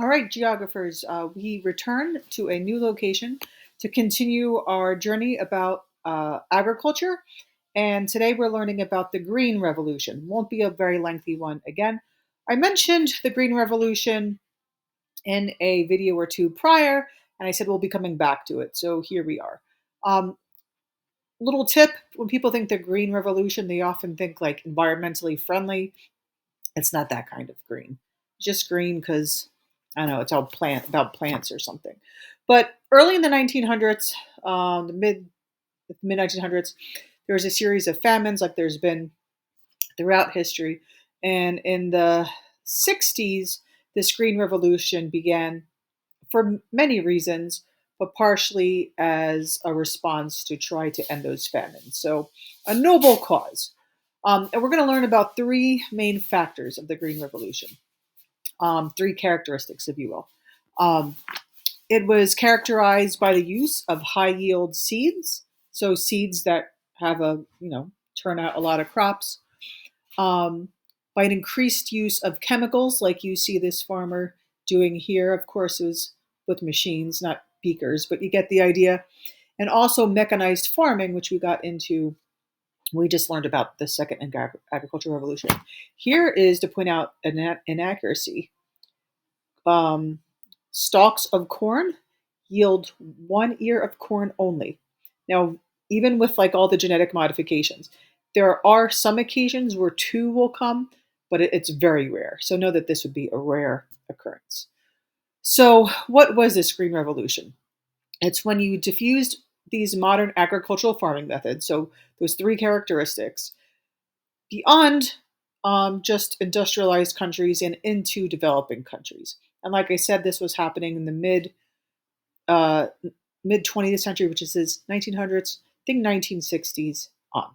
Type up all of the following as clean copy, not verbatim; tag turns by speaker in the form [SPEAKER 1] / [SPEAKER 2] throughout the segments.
[SPEAKER 1] All right, geographers, we return to a new location to continue our journey about agriculture. And today we're learning about the Green Revolution. Won't be a very lengthy one again. I mentioned the Green Revolution in a video or two prior, and I said we'll be coming back to it. So here we are. Um, Little tip, when people think the Green Revolution, they often think like environmentally friendly. It's not that kind of green. It's just green because I don't know, it's all about plants or something. But early in the 1900s, the mid 1900s, there was a series of famines like there's been throughout history, and in the 60s, this green revolution began for many reasons, but partially as a response to try to end those famines. So, a noble cause. And we're going to learn about three main factors of the Green Revolution, three characteristics, if you will. Um, it was characterized by the use of high yield seeds, so seeds that have turn out a lot of crops, by an increased use of chemicals, like you see this farmer doing here. Of course, it was with machines, not beakers, but you get the idea. And also mechanized farming, which we got into. We just learned about the second agricultural revolution. Here is to point out an inaccuracy. Um, Stalks of corn yield 1 ear of corn only. Now, even with like all the genetic modifications, there are some occasions where two will come, but it's very rare. So know that this would be a rare occurrence. So, what was this green revolution? It's when you diffused these modern agricultural farming methods, so those three characteristics, beyond just industrialized countries and into developing countries. And like I said, this was happening in the uh, mid 20th century, which is his 1900s, I think 1960s on.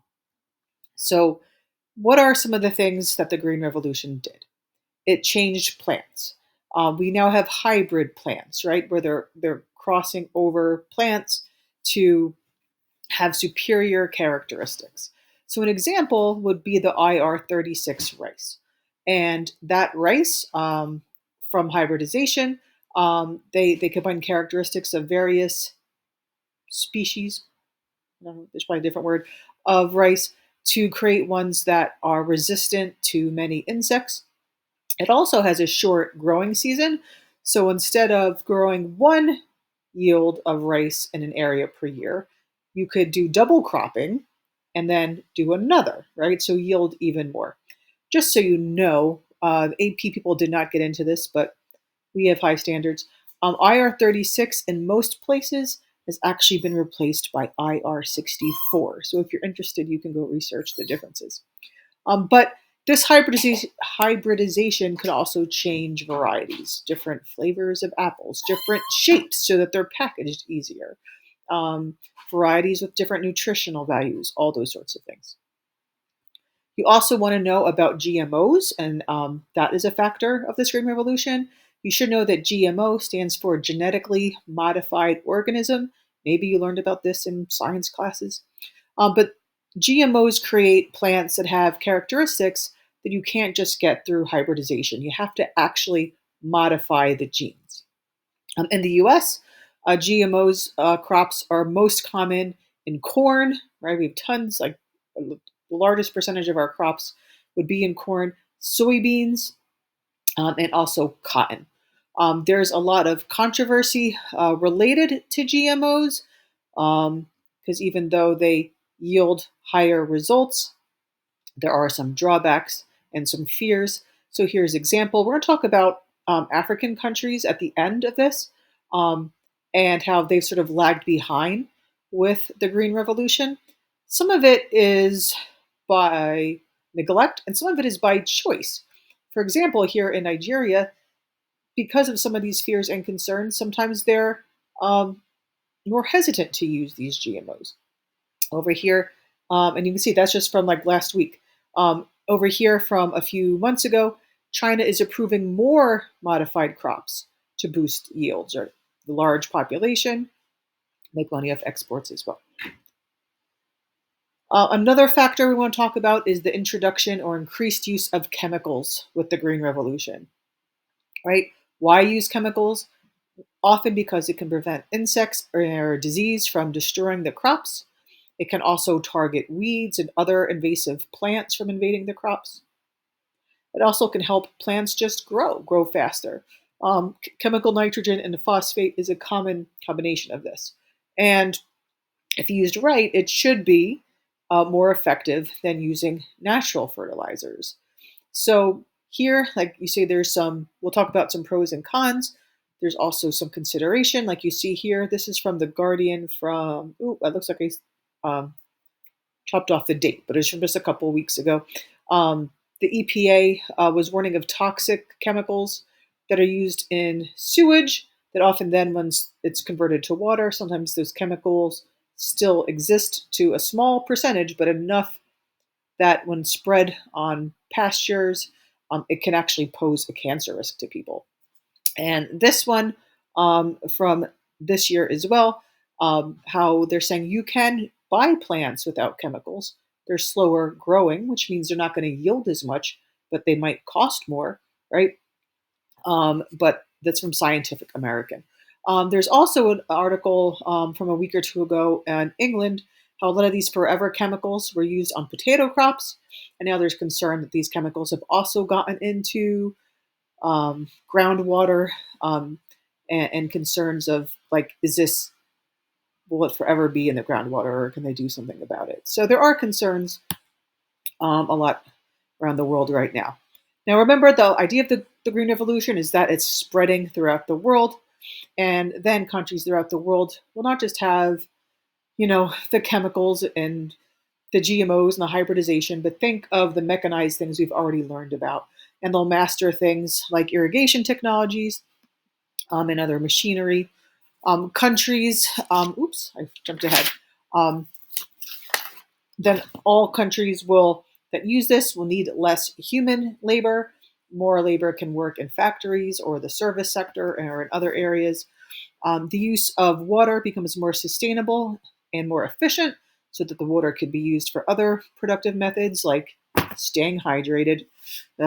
[SPEAKER 1] So, what are some of the things that the Green Revolution did? It changed plants. We now have hybrid plants, right, where they're crossing over plants to have superior characteristics. So an example would be the IR36 rice, and that rice from hybridization, they combine characteristics of various species. There's probably a different word of rice to create ones that are resistant to many insects. It also has a short growing season. So instead of growing one yield of rice in an area per year, you could do double cropping and then do another, right? So yield even more. Just so you know, AP people did not get into this, but we have high standards. IR36 in most places has actually been replaced by IR64. So if you're interested, you can go research the differences. But this hybridization could also change varieties, different flavors of apples, different shapes so that they're packaged easier, um, varieties with different nutritional values, all those sorts of things. You also want to know about GMOs, and that is a factor of this green revolution. You should know that GMO stands for genetically modified organism. Maybe you learned about this in science classes. But GMOs create plants that have characteristics that you can't just get through hybridization. You have to actually modify the genes. In the US, GMOs crops are most common in corn, right? We have tons, like the largest percentage of our crops would be in corn, soybeans, and also cotton. There's a lot of controversy related to GMOs because even though they yield higher results, there are some drawbacks and some fears. So here's an example. We're going to talk about African countries at the end of this, um, and how they've sort of lagged behind with the Green Revolution. Some of it is by neglect, and some of it is by choice. For example, here in Nigeria, because of some of these fears and concerns, sometimes they're um, more hesitant to use these GMOs. Over here, and you can see that's just from like last week. Over here, from a few months ago, China is approving more modified crops to boost yields or the large population, make money off exports as well. Another factor we want to talk about is the introduction or increased use of chemicals with the Green Revolution. Right? Why use chemicals? Often because it can prevent insects or disease from destroying the crops. It can also target weeds and other invasive plants from invading the crops. It also can help plants just grow faster. Chemical nitrogen and phosphate is a common combination of this. And if used right, it should be more effective than using natural fertilizers. So here, like you say, we'll talk about some pros and cons. There's also some consideration, like you see here. This is from The Guardian from, it looks like I chopped off the date, but it's from just a couple of weeks ago. The EPA was warning of toxic chemicals that are used in sewage that often then, once it's converted to water, sometimes those chemicals still exist to a small percentage, but enough that when spread on pastures, it can actually pose a cancer risk to people. And this one from this year as well, how they're saying you can buy plants without chemicals. They're slower growing, which means they're not going to yield as much, but they might cost more, right? But that's from Scientific American. There's also an article from a week or two ago in England how a lot of these forever chemicals were used on potato crops, and now there's concern that these chemicals have also gotten into groundwater, and concerns of like, will it forever be in the groundwater, or can they do something about it? So there are concerns a lot around the world right now. Now, remember, the idea of the Green Revolution is that it's spreading throughout the world, and then countries throughout the world will not just have, the chemicals and the GMOs and the hybridization, but think of the mechanized things we've already learned about. And they'll master things like irrigation technologies and other machinery. Countries, I jumped ahead. Um, then all countries that use this will need less human labor. More labor can work in factories or the service sector or in other areas. The use of water becomes more sustainable and more efficient so that the water could be used for other productive methods like staying hydrated.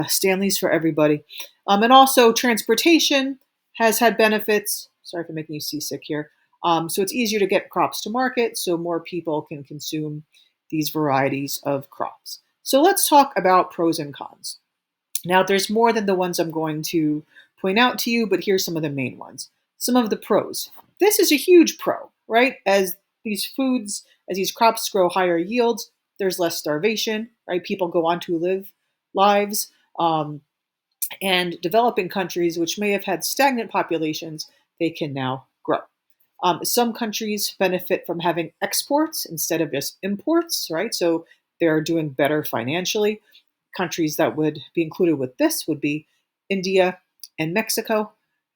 [SPEAKER 1] Stanley's for everybody. And also, transportation has had benefits. Sorry for making you seasick here. So it's easier to get crops to market so more people can consume these varieties of crops. So let's talk about pros and cons. Now, there's more than the ones I'm going to point out to you, but here's some of the main ones. Some of the pros. This is a huge pro, right? As these crops grow higher yields, there's less starvation, right? People go on to live lives. And developing countries, which may have had stagnant populations, they can now grow. Some countries benefit from having exports instead of just imports, right? So they're doing better financially. Countries that would be included with this would be India and Mexico.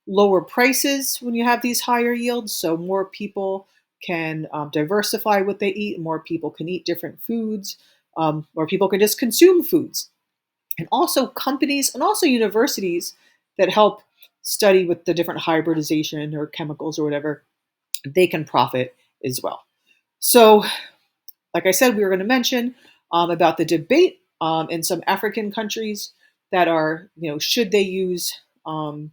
[SPEAKER 1] Lower prices when you have these higher yields, so more people can diversify what they eat, and more people can eat different foods, more people can just consume foods. And also companies and also universities that help study with the different hybridization or chemicals or whatever, they can profit as well. So, like I said, we were going to mention about the debate in some African countries that are, should they use some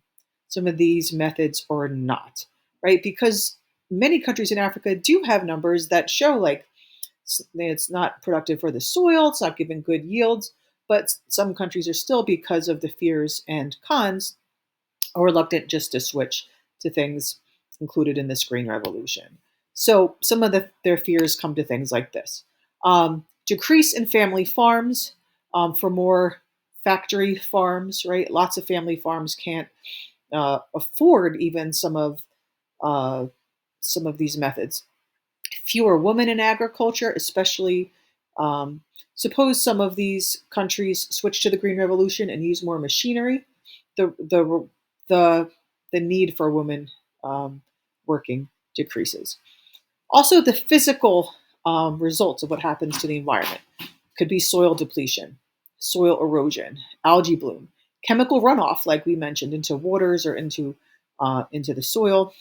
[SPEAKER 1] of these methods or not, right? Because many countries in Africa do have numbers that show like it's not productive for the soil, it's not giving good yields, but some countries are still, because of the fears and cons, are reluctant just to switch to things included in this green revolution. So some of their fears come to things like this. Decrease in family farms for more factory farms, right? Lots of family farms can't afford even some of these methods. Fewer women in agriculture, especially. Suppose some of these countries switch to the green revolution and use more machinery. The the the the need for women working decreases. Also, the physical results of what happens to the environment could be soil depletion, soil erosion, algae bloom, chemical runoff, like we mentioned, into waters or into the soil.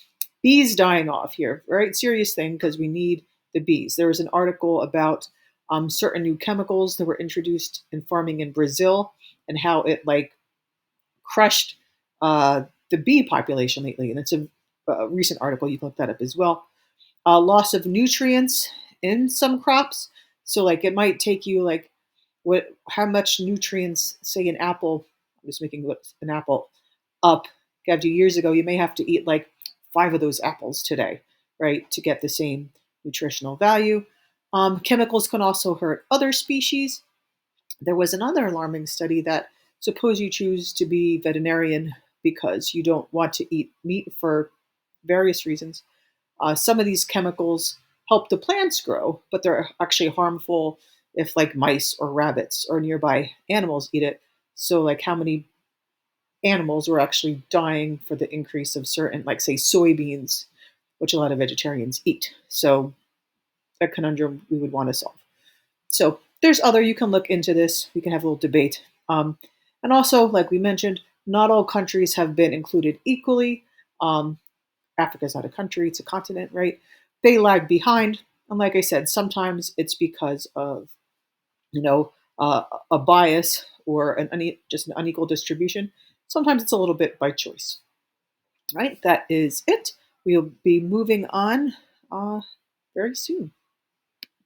[SPEAKER 1] Bees dying off here, right? Serious thing because we need the bees. There was an article about certain new chemicals that were introduced in farming in Brazil and how it like crushed the bee population lately, and it's a recent article. You can look that up as well. Loss of nutrients in some crops. So like it might take you like what how much nutrients say an apple. I'm just making an apple up gave you years ago. You may have to eat like 5 of those apples today, right, to get the same nutritional value. Chemicals can also hurt other species. There was another alarming study that suppose you choose to be veterinarian because you don't want to eat meat for various reasons. Some of these chemicals help the plants grow, but they're actually harmful if like mice or rabbits or nearby animals eat it. So like how many animals were actually dying for the increase of certain, like say soybeans, which a lot of vegetarians eat. So a conundrum we would want to solve. So there's other, you can look into this. We can have a little debate. And also, like we mentioned, not all countries have been included equally. Um, Africa's not a country, it's a continent, right? They lag behind. And like I said, sometimes it's because of, you know, a bias or just an unequal distribution. Sometimes it's a little bit by choice, right? That is it. We'll be moving on very soon.